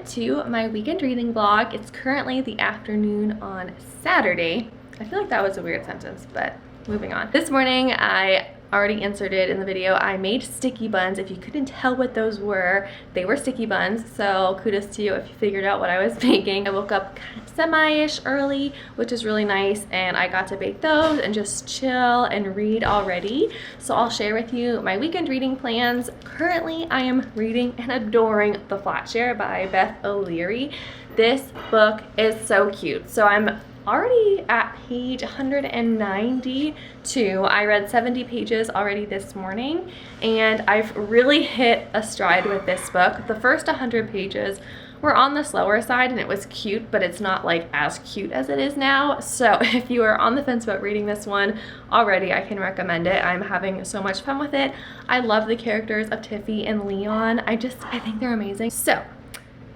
to my weekend reading vlog. It's currently the afternoon on Saturday. I feel like that was a weird sentence, but moving on. This morning, I already inserted in the video, I made sticky buns. If you couldn't tell what those were, they were sticky buns, so kudos to you if you figured out what I was making. I woke up kind of semi-ish early, which is really nice, and I got to bake those and just chill and read already. So I'll share with you my weekend reading plans. Currently, I am reading and adoring The Flatshare by Beth O'Leary. This book is so cute. So I'm already at page 192. I read 70 pages already this morning, and I've really hit a stride with this book. The first 100 pages were on the slower side, and it was cute, but it's not like as cute as it is now. So if you are on the fence about reading this one already, I can recommend it. I'm having so much fun with it. I love the characters of Tiffy and Leon. I think they're amazing. So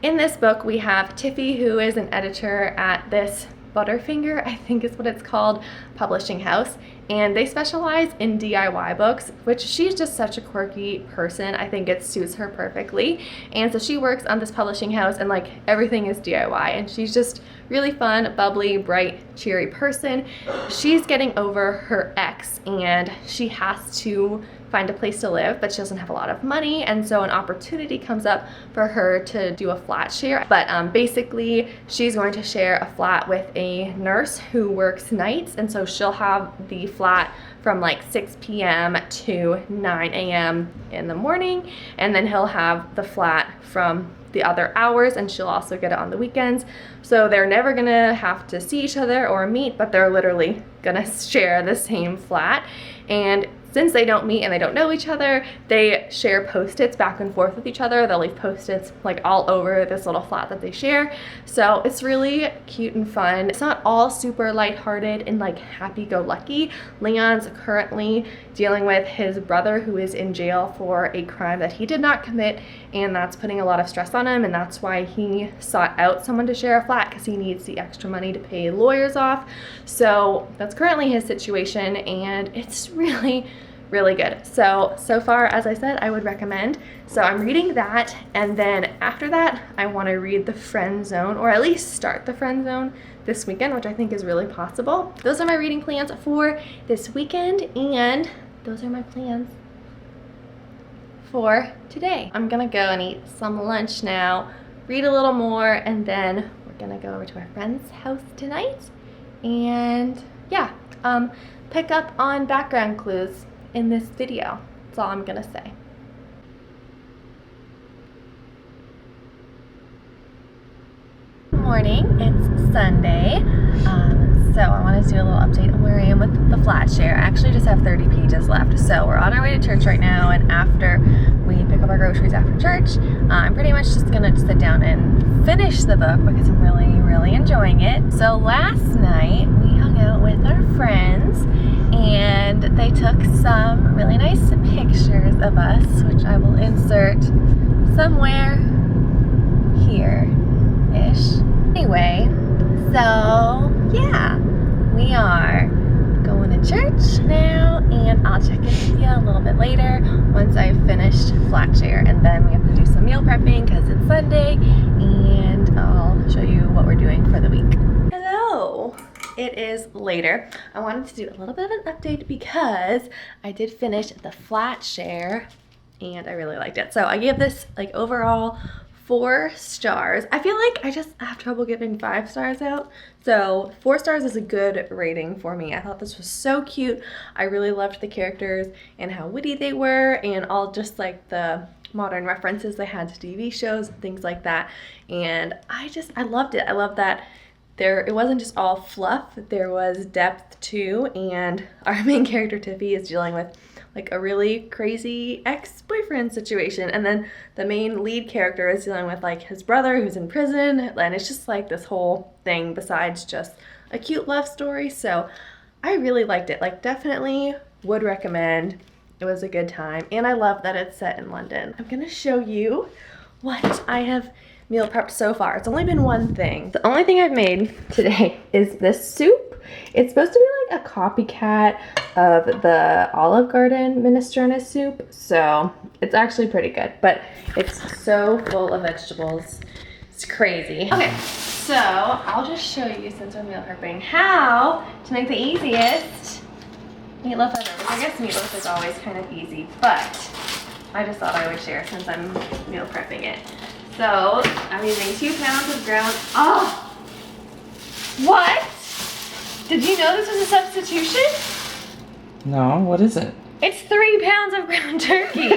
in this book, we have Tiffy, who is an editor at this Butterfinger, I think is what it's called, publishing house, and they specialize in DIY books, which she's just such a quirky person. I think it suits her perfectly. And so she works on this publishing house, and like everything is DIY, and she's just really fun, bubbly, bright, cheery person. She's getting over her ex, and she has to find a place to live, but she doesn't have a lot of money, and so an opportunity comes up for her to do a flat share. But basically, she's going to share a flat with a nurse who works nights, and so she'll have the flat from like 6 p.m. to 9 a.m. in the morning, and then he'll have the flat from the other hours, and she'll also get it on the weekends. So they're never gonna have to see each other or meet, but they're literally gonna share the same flat. And since they don't meet and they don't know each other, they share Post-its back and forth with each other. They'll leave Post-its like all over this little flat that they share. So it's really cute and fun. It's not all super lighthearted and like happy-go-lucky. Leon's currently dealing with his brother who is in jail for a crime that he did not commit, and that's putting a lot of stress on him, and that's why he sought out someone to share a flat, because he needs the extra money to pay lawyers off. So that's currently his situation, and it's really good. So far, as I said, I would recommend. So I'm reading that, and then after that, I want to read The Friend Zone, or at least start The Friend Zone this weekend, which I think is really possible. Those are my reading plans for this weekend, and those are my plans for today. I'm gonna go and eat some lunch now, read a little more, and then we're gonna go over to our friend's house tonight, and yeah, pick up on background clues in this video. That's all I'm gonna say. Good morning, it's Sunday. So I wanted to do a little update on where I am with the Flatshare. I actually just have 30 pages left. So we're on our way to church right now, and after we pick up our groceries after church, I'm pretty much just gonna sit down and finish the book because I'm really enjoying it. So last night we hung out with our friends, and they took some really nice pictures of us, which I will insert somewhere here-ish. Anyway, so yeah, we are going to church now, and I'll check in with you a little bit later once I've finished Flatshare, and then we have to do some meal prepping because it's Sunday, and I'll show you what we're doing for the week. Hello! It is later. I wanted to do a little bit of an update because I did finish the Flatshare, and I really liked it. So I gave this like overall 4 stars. I feel like I just have trouble giving 5 stars out. So 4 stars is a good rating for me. I thought this was so cute. I really loved the characters and how witty they were, and all just like the modern references they had to TV shows and things like that. And I loved it. I love that it wasn't just all fluff, there was depth too, and our main character Tiffy is dealing with like a really crazy ex-boyfriend situation, and then the main lead character is dealing with like his brother who's in prison, and it's just like this whole thing besides just a cute love story. So I really liked it. Like, definitely would recommend. It was a good time, and I love that it's set in London. I'm gonna show you what I have meal prepped so far. It's only been one thing. The only thing I've made today is this soup. It's supposed to be like a copycat of the Olive Garden minestrone soup, so it's actually pretty good, but it's so full of vegetables. As It's crazy. Okay, so I'll just show you, since we're meal prepping, how to make the easiest meatloaf ever. I guess meatloaf is always kind of easy, but I just thought I would share since I'm meal prepping it. So I'm using 2 pounds of ground. Oh, what? Did you know this was a substitution? No, what is it? It's 3 pounds of ground turkey.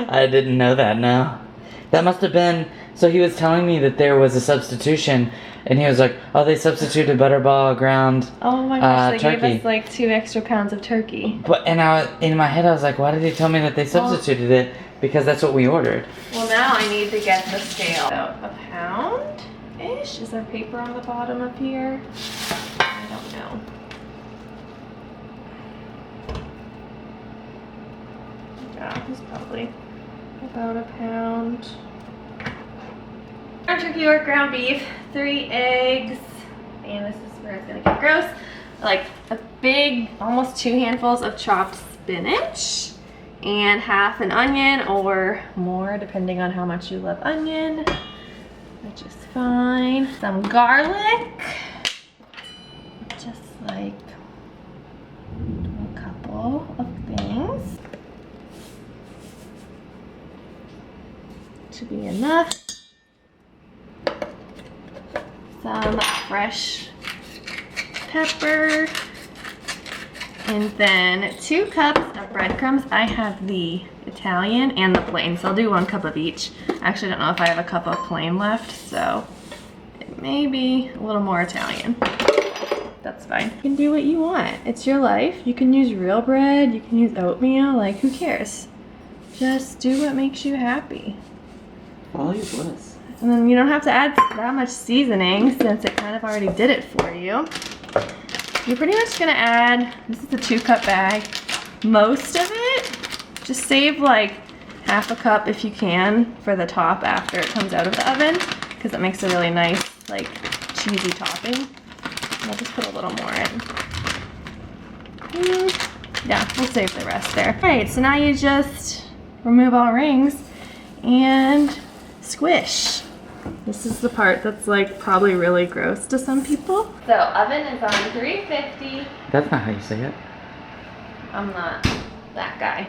I didn't know that, no. That must have been, so he was telling me that there was a substitution, and he was like, oh, they substituted butterball ground Oh my gosh, they turkey. gave us like 2 extra pounds of turkey. But, and in my head I was like, why did he tell me that they substituted it? Because that's what we ordered. Well, now I need to get the scale. So a pound-ish. Is there paper on the bottom of here? I don't know. Yeah, it's probably about a pound. Ground turkey or ground beef, 3 eggs, and this is where it's gonna get gross. Like a big, almost 2 handfuls of chopped spinach, and half an onion or more, depending on how much you love onion, which is fine. Some garlic, just like a couple of things. Should be enough. Some fresh pepper, and then 2 cups of breadcrumbs. I have the Italian and the plain, so I'll do 1 cup of each. I actually don't know if I have a cup of plain left, so it may be a little more Italian. That's fine. You can do what you want. It's your life. You can use real bread, you can use oatmeal, like who cares? Just do what makes you happy. Follow your bliss. And then you don't have to add that much seasoning since it kind of already did it for you. You're pretty much gonna add, this is a 2-cup bag, most of it. Just save like half a cup if you can for the top after it comes out of the oven, because it makes a really nice like cheesy topping. And I'll just put a little more in. Yeah, we'll save the rest there. All right, so now you just remove all rings and squish. This is the part that's like probably really gross to some people. So oven is on 350. That's not how you say it. I'm not that guy.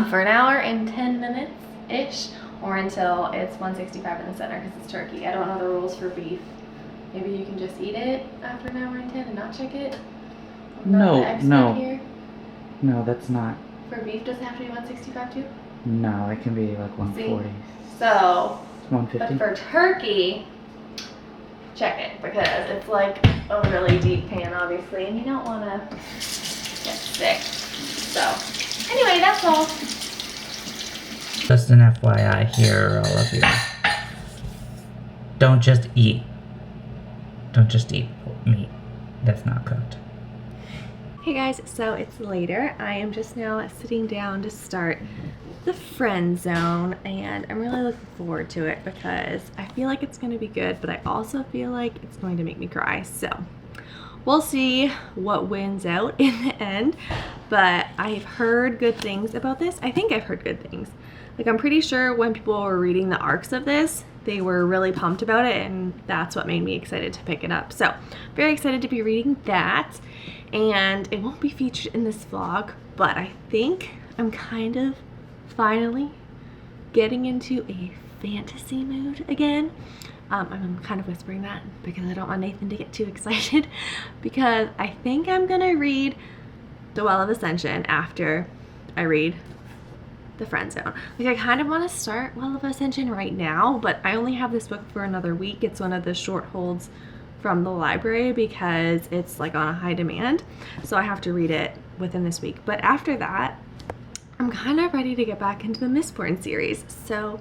For an hour and 10 minutes-ish, or until it's 165 in the center because it's turkey. I don't know the rules for beef. Maybe you can just eat it after an hour and 10 and not check it? I'm not the expert here. No, that's not. For beef, does it have to be 165 too? No, it can be like 140. So, 150. but for turkey, check it because it's like a really deep pan, obviously, and you don't want to get sick. So, anyway, that's all. Just an FYI here, all of you. Don't just eat. Don't just eat meat that's not cooked. Hey guys, so it's later. I am just now sitting down to start the friend zone, and I'm really looking forward to it because I feel like it's going to be good, but I also feel like it's going to make me cry. So we'll see what wins out in the end, but I've heard good things about this. I think I've heard good things. Like, I'm pretty sure when people were reading the arcs of this, they were really pumped about it, and that's what made me excited to pick it up. So very excited to be reading that, and it won't be featured in this vlog, but I think I'm kind of finally getting into a fantasy mood again. I'm kind of whispering that because I don't want Nathan to get too excited, because I think I'm gonna read The Well of Ascension after I read The Friend Zone. Like, I kind of want to start Well of Ascension right now, but I only have this book for another week. It's one of the short holds from the library because it's like on a high demand, so I have to read it within this week. But after that, I'm kind of ready to get back into the Mistborn series, so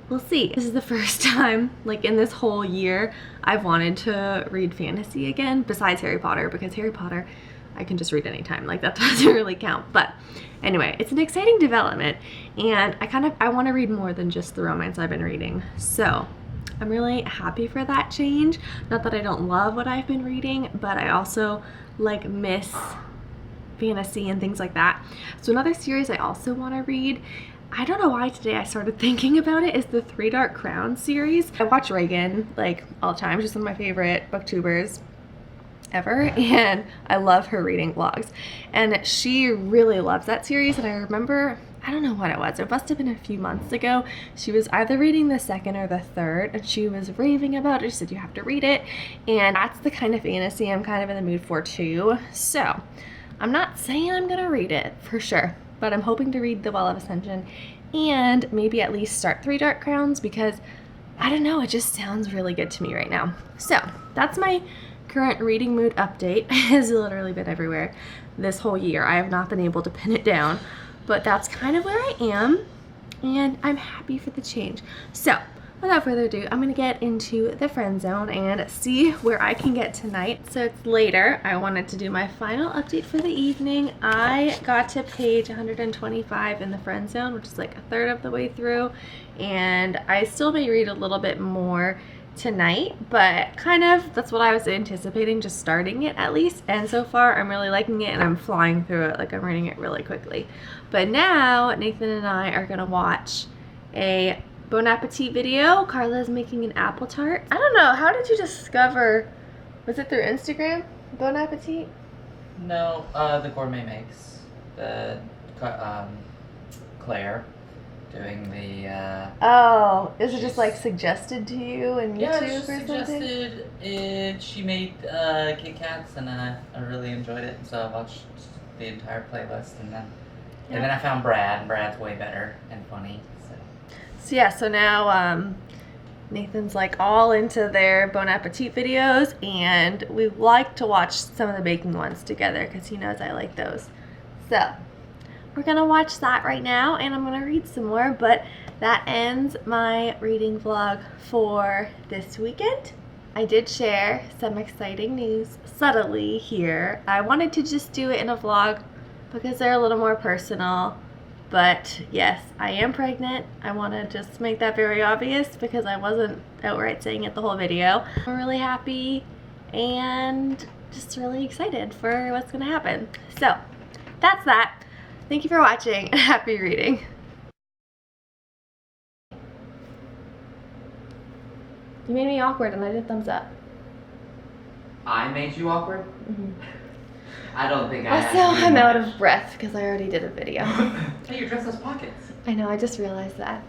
we'll see. This is the first time, like, in this whole year I've wanted to read fantasy again, besides Harry Potter, because Harry Potter I can just read anytime, like that doesn't really count. But anyway, it's an exciting development, and I want to read more than just the romance I've been reading, so I'm really happy for that change. Not that I don't love what I've been reading, but I also like miss fantasy and things like that. So another series I also want to read I don't know why today I started thinking about it, is the Three Dark Crowns series. I watch Reagan like all the time. She's one of my favorite booktubers ever, and I love her reading vlogs. And she really loves that series, and I remember, I don't know what it was, it must have been a few months ago, she was either reading the second or the third, and she was raving about it. She said, you have to read it, and that's the kind of fantasy I'm kind of in the mood for too. So I'm not saying I'm gonna read it for sure, but I'm hoping to read The Well of Ascension and maybe at least start Three Dark Crowns, because I don't know, it just sounds really good to me right now. So that's my current reading mood update. It has literally been everywhere this whole year. I have not been able to pin it down, but that's kind of where I am, and I'm happy for the change. So without further ado, I'm gonna get into the friend zone and see where I can get tonight. So it's later. I wanted to do my final update for the evening. I got to page 125 in the friend zone, which is like a third of the way through, and I still may read a little bit more tonight, but kind of that's what I was anticipating, just starting it at least. And so far I'm really liking it, and I'm flying through it, like I'm reading it really quickly. But now Nathan and I are gonna watch a Bon Appetit video. Carla's making an apple tart. I don't know, how did you discover, was it through Instagram, Bon Appetit? No, the Gourmet Makes. The Claire doing the Oh, is it just like suggested to you in YouTube or something? Suggested it. She made Kit Kats, and I really enjoyed it, so I watched the entire playlist, and then I found Brad, and Brad's way better and funny. So yeah, so now Nathan's like all into their Bon Appetit videos, and we like to watch some of the baking ones together because he knows I like those. So we're gonna watch that right now, and I'm gonna read some more, but that ends my reading vlog for this weekend. I did share some exciting news subtly here. I wanted to just do it in a vlog because they're a little more personal. But yes, I am pregnant. I want to just make that very obvious because I wasn't outright saying it the whole video. I'm really happy and just really excited for what's going to happen. So that's that. Thank you for watching and happy reading. You made me awkward and I did thumbs up. I made you awkward? Mm-hmm. I don't think I Also, I'm out of breath because I already did a video. Hey, your dress has pockets. I know, I just realized that.